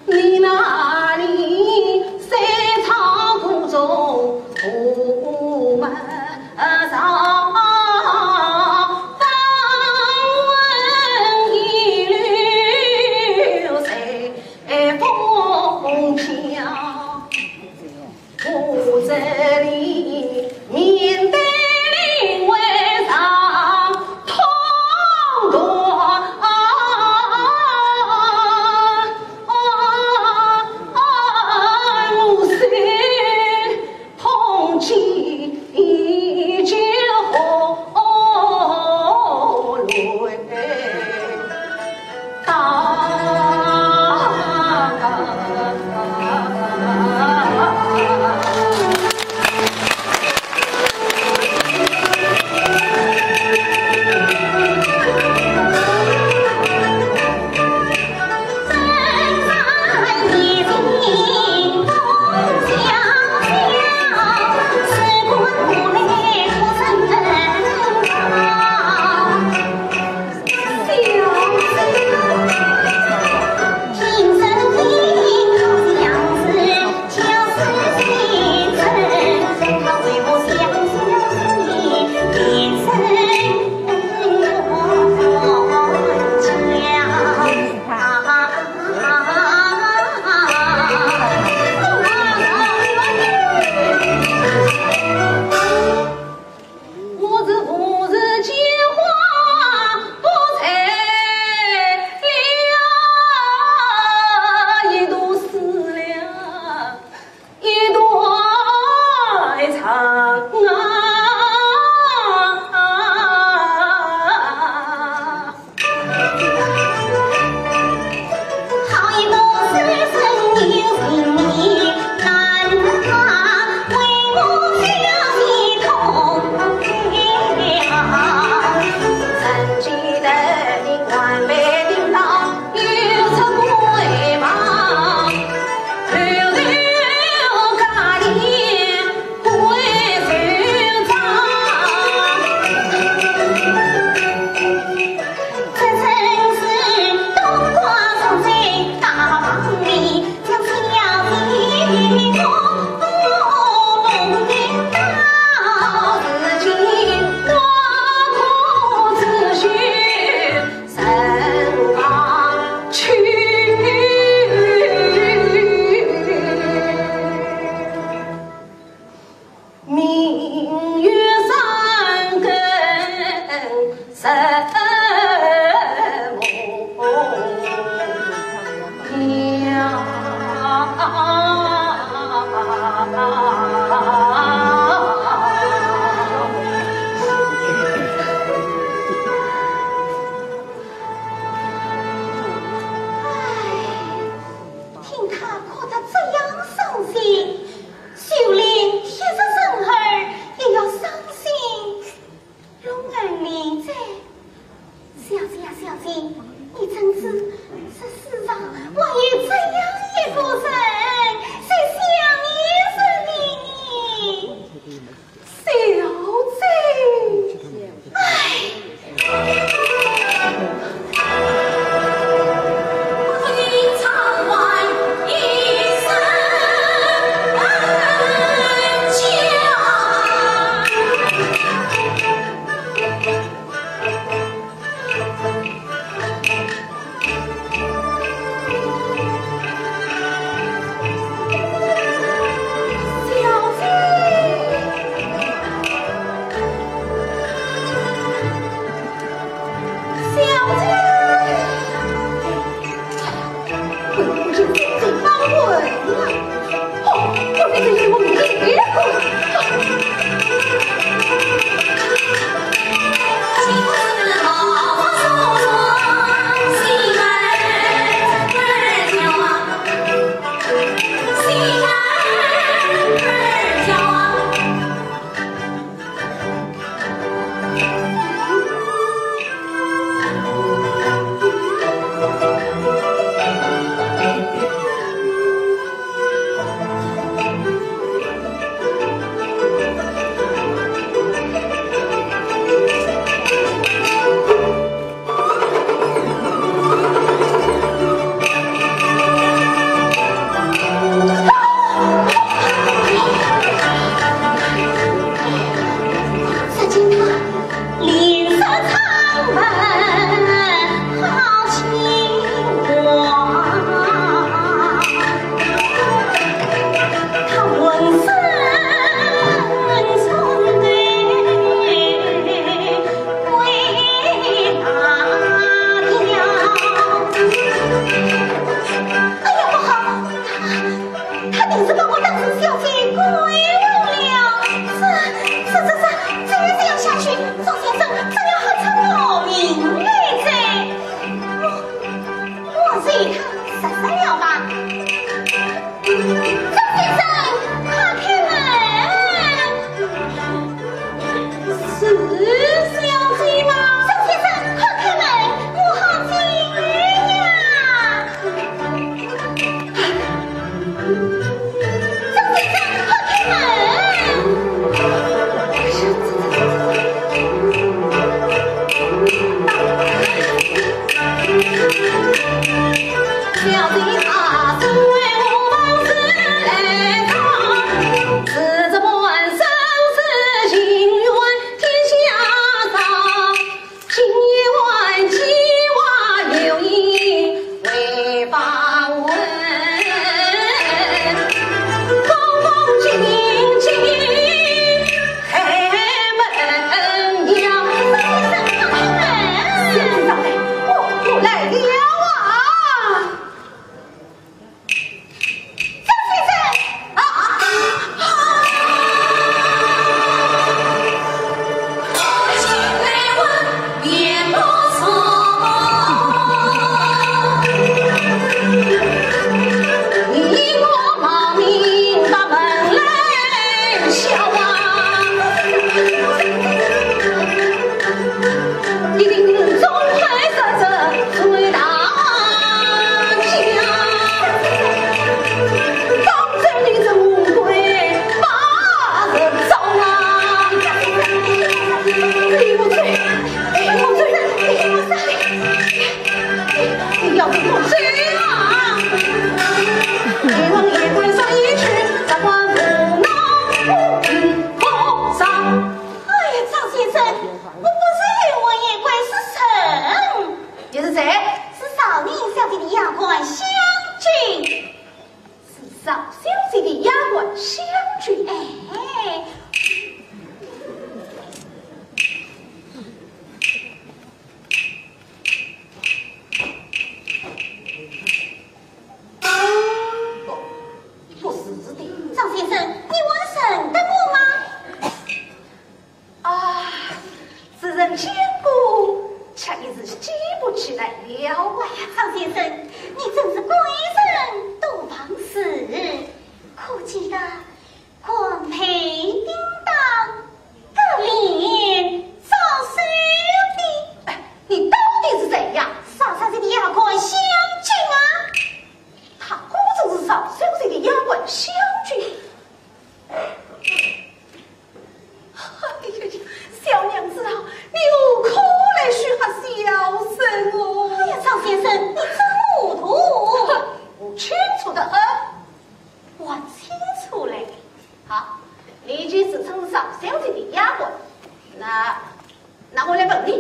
你那里三场途中不门上，当闻一缕随风飘，我这里面对林为上。生，我不是冤枉也怪是神。你是谁？是少宁小姐的丫鬟湘君。是少小姐的丫鬟湘君。哎。不是的，张先生，你问认得我吗？啊，此人见过，却一时记不起来了啊！张先生，你真是贵人多方事，可记得官配叮当，可怜早熟的。你到底是谁呀？少小姐的丫鬟湘君啊！她果真是少小姐的丫鬟湘君。哎呀，小娘子啊，你有空来许下小声哦。哎呀，张先生，你真糊涂，我清楚的很。我清楚嘞。好，你既自称少小姐的丫鬟，那我来问你，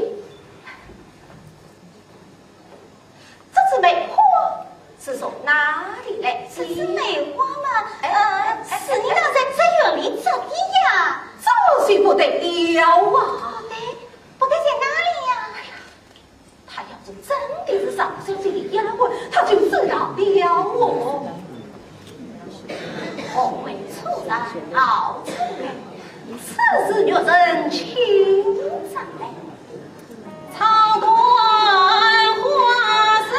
这支梅花是从哪里来？这是梅花吗？是你那在这园里种的呀？这是不得了啊！不得在哪里呀？他要是真的是少小姐的丫鬟，他就知道了我。何为处男傲出来？此事若真情在，草断花生，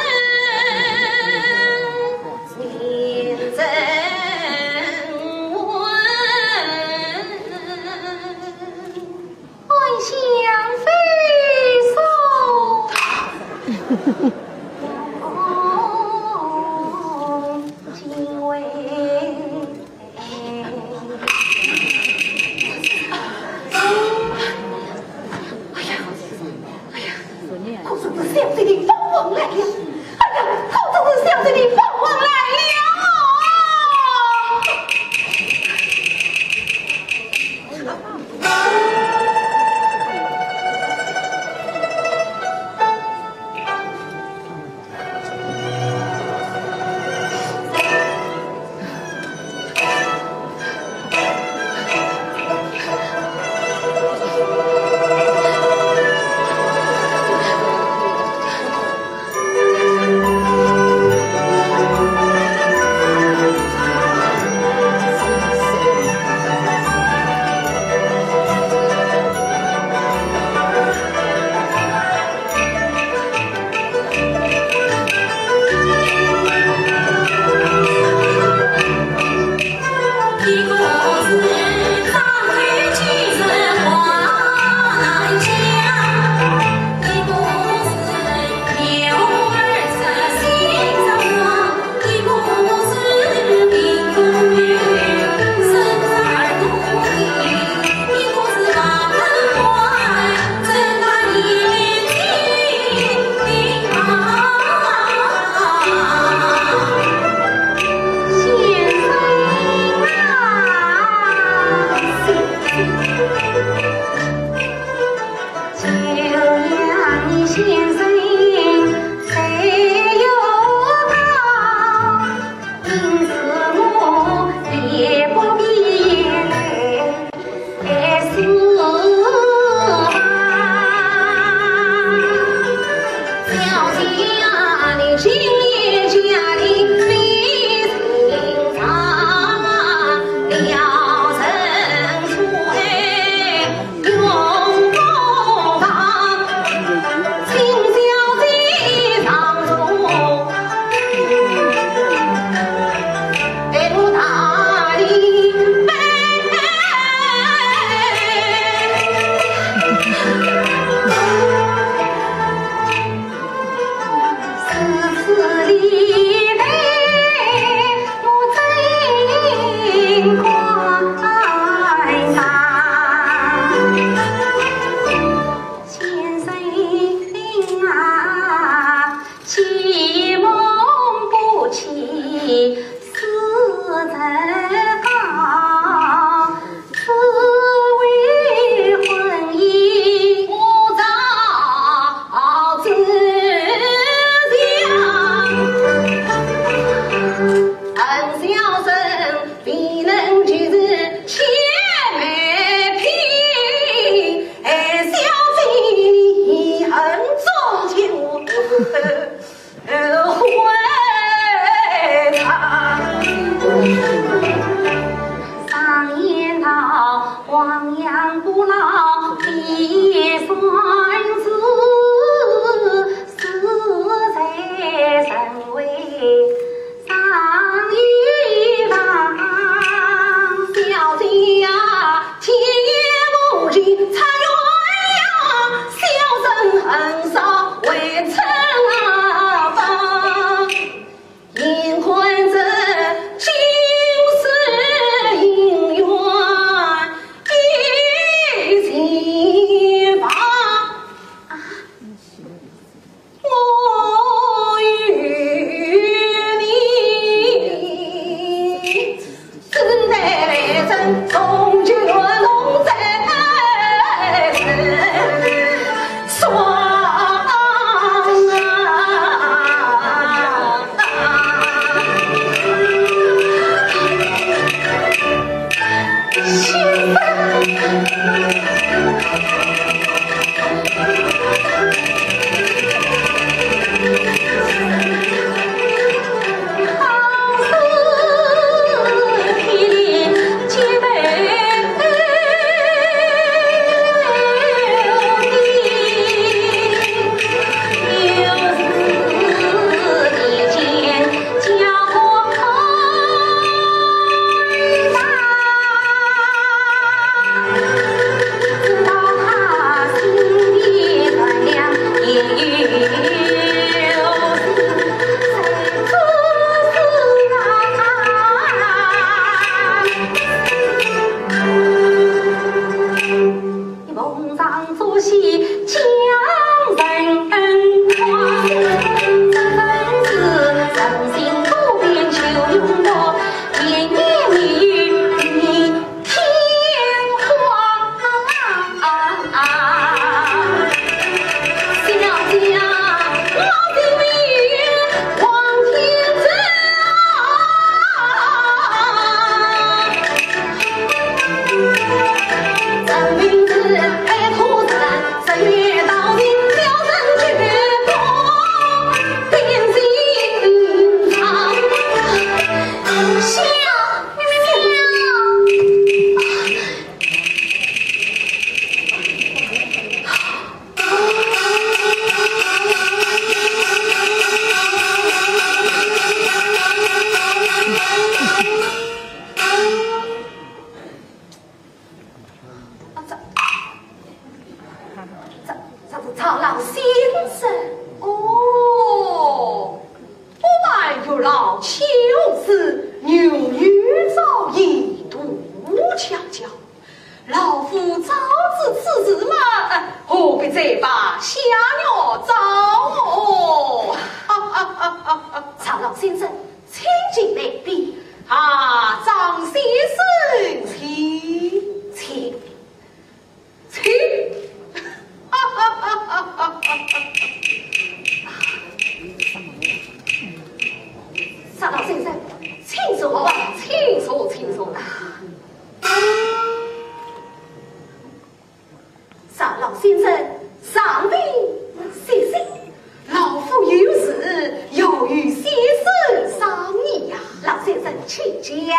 名正文，爱香飞送。小姐的凤凰来了！哎呀，好真是小姐的凤凰来此为婚姻。焚烧为尘啊！因患这今世姻缘已尽发，我与你只待来生终究同在双。曹老先生，哦，不但有老秋子牛玉造一度强教，老夫早知此事嘛，何必再把下药招哦？曹老先生，请进来宾啊，张先生，请。沙老先生，请坐吧，请坐，请坐。沙老先生，上禀先生，老夫有事要与先生商议呀。老先生，请讲。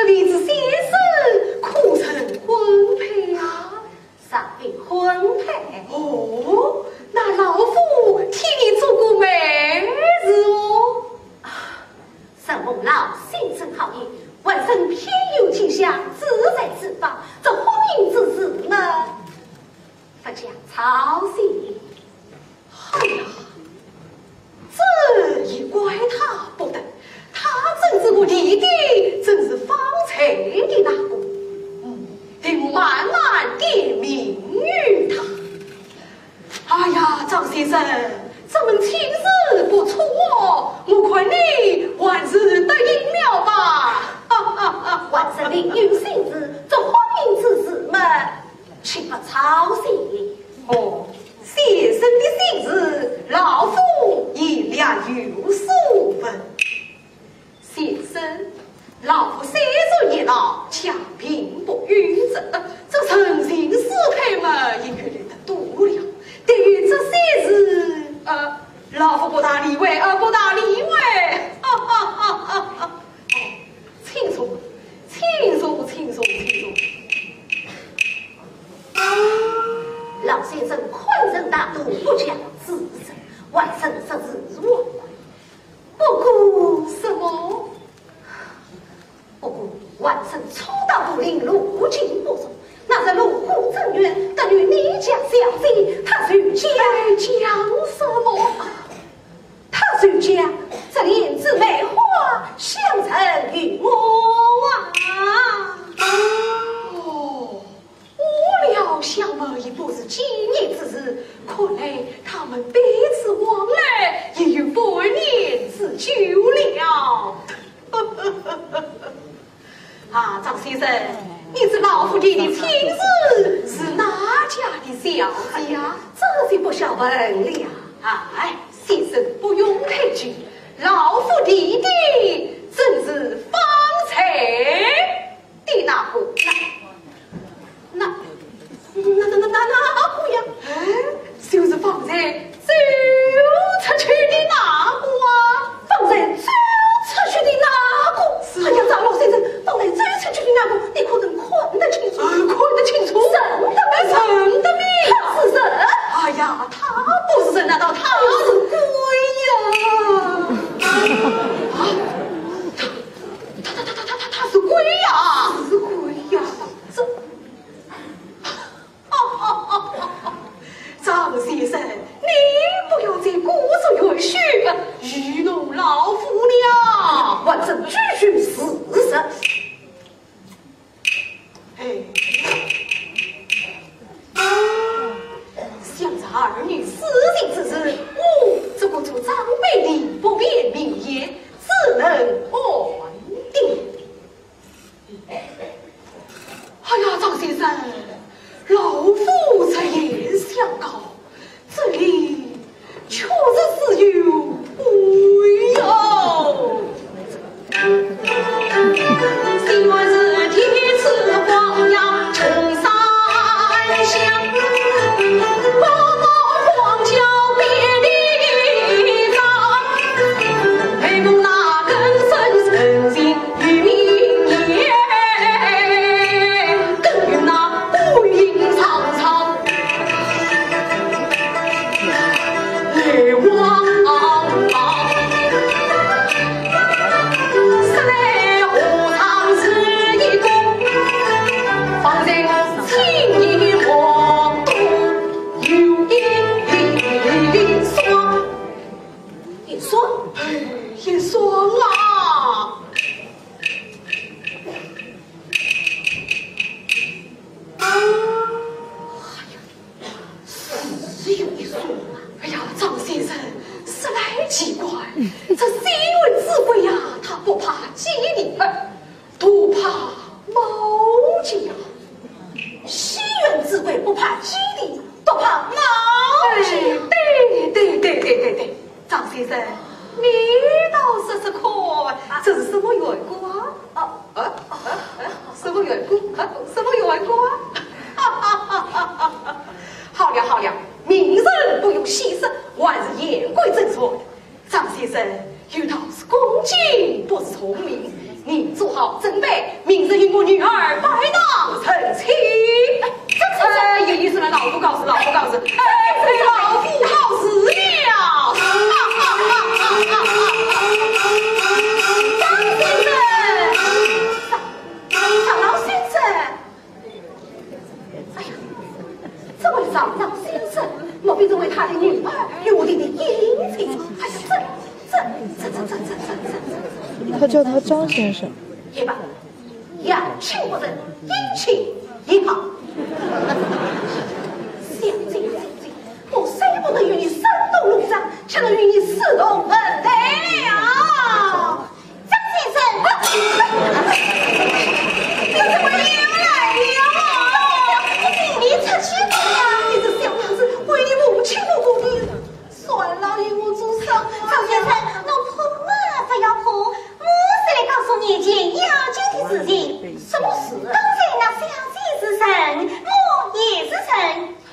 李子先生可曾婚配啊？尚未婚配哦，那老夫替你做过媒子哦。承蒙老先生好意，晚生偏有倾向，自在自放。这婚姻之事呢，不讲操心。哎呀，这也怪他不得，他正是我弟弟，正是方才的那个。得慢慢点名于他。哎呀，张先生，咱们情势不错，我看你万事得应了吧？万事另有心事，这婚姻之事嘛，请不操心。哦，先生的心事，老夫也俩有所闻。先生。老夫岁数已老，强并不允这诚信失配嘛，应该认得多了。对于这些事，老夫不大理会，不大理会。请坐，请坐，请坐，请坐。老先生宽仁大度，不讲自责，外甥实是我。不顾什么？不过万生初到都领路径不熟，那在路虎正远，等于你家小姐，他是将什么？他是将这莲子梅花相赠于我啊！哦，我料想么已不是今日之日，看来他们彼此往来也有百年之久了。啊，张先生，你这老夫弟的亲事是哪家的小姐呀？这就不晓问了。哎，先生不用客气，老夫弟弟正是方才的那个那个呀？就是方才走出去的那个啊！方才走出去的那个，哎呀，张老先生，方才走出去的那个，你可能看得清楚？看得清楚？认得你？他是人？哎呀，他不是人，难道他是鬼呀？他是鬼呀？是鬼呀？这。张先生，你不要再故作允许愚弄老夫了，我正继续事实。想着儿女私情之事，我这个做长辈的不便明言，只能还定。哎呀，张先生，老夫这言相告，这里确实是有鬼哟。希望是天赐黄杨成三香，宝宝黄角别离张，陪共那根生成心与明年，更有那乌云苍苍夜望十来荷塘是一公，方才青衣莫动，有一双，一双啊！只有一双啊！哎呀，张先生，实来奇怪，这西文智慧呀，他不怕鸡里多怕猫脚；西文智慧不怕鸡里，多怕猫脚。对，张先生，你倒说说看，这是什么缘故啊？什么缘故？什么缘故啊？好了，明人不用细说，还是言归正传。张先生有道是恭敬，不是聪明。你做好准备，明日与我女儿拜堂成亲。有意思了，老夫告诉。老夫告诉了。张老先生，哎呀，这位张老先生，莫非认为他的女儿有我的殷勤？哎呀，这，他叫他张先生。也罢，养亲不仁，殷勤也好。小姐，我虽不能与你生动如张，却能与你似懂恩来了。张先生，你怎么又来了？你出去吧，你这小娘子为母亲不顾的，算了，与我做上。张先生，侬怕嘛不要怕，我是来告诉你一件要紧的事情。什么事？刚才那小姐是神，我也是神。哼，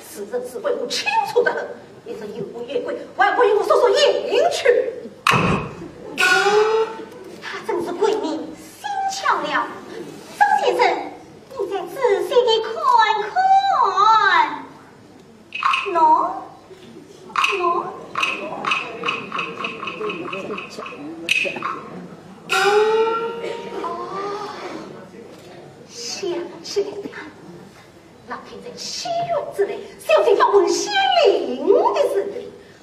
此人是为我清楚的很，你这有鬼越鬼，还不与我说说应去？她真是鬼迷心窍了。张先生，你再仔细地看看。喏。想起来了，那天在西园之内，小姐访问仙灵的时候，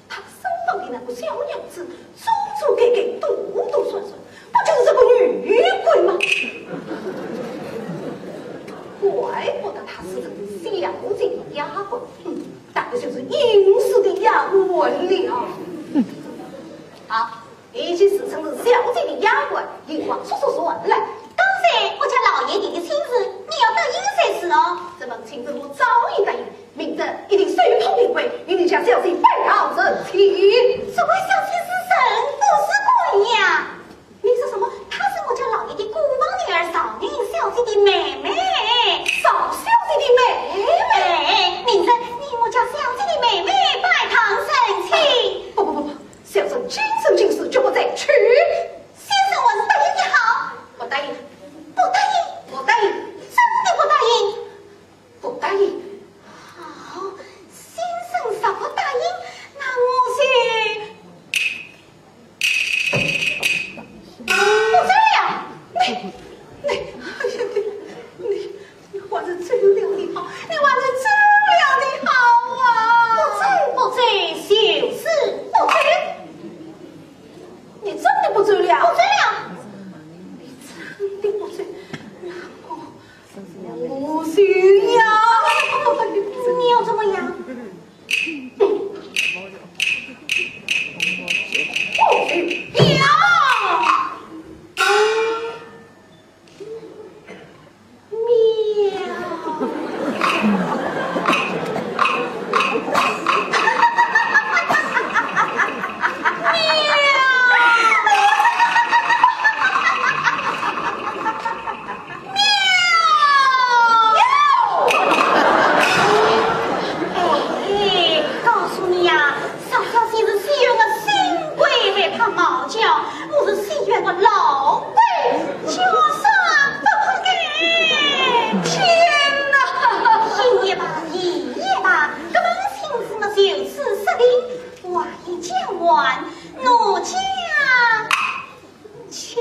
他身旁的那个小娘子，楚楚给给，嘟嘟算算，不就是这个女鬼吗？怪不得她是这个小姐的丫鬟，大概就是殷实的杨文了。好，一起视称是小姐的丫鬟，一话说来。刚才我家老爷你的亲事，你要答应才是哦。这门亲事我早已答应，明日一定随同领回，与你家小姐拜堂成亲。所谓小姐是神，不是鬼呀。你说什么？她是我家老爷的姑房女儿嫂女小姐的妹妹，嫂小姐的妹妹。明日你我家小姐的妹妹拜堂成亲。不，小生今生今世绝不再娶。先生，我答应也好。不答应，不答应，不答应，真的不答应，不答应。好，先生若不答应，那我是不走了。你还是走了的好，你还是走了的好啊！不走就是不走。你真的不走了？不走了。你真的不走？我行呀！你要怎么样？我家奴家去。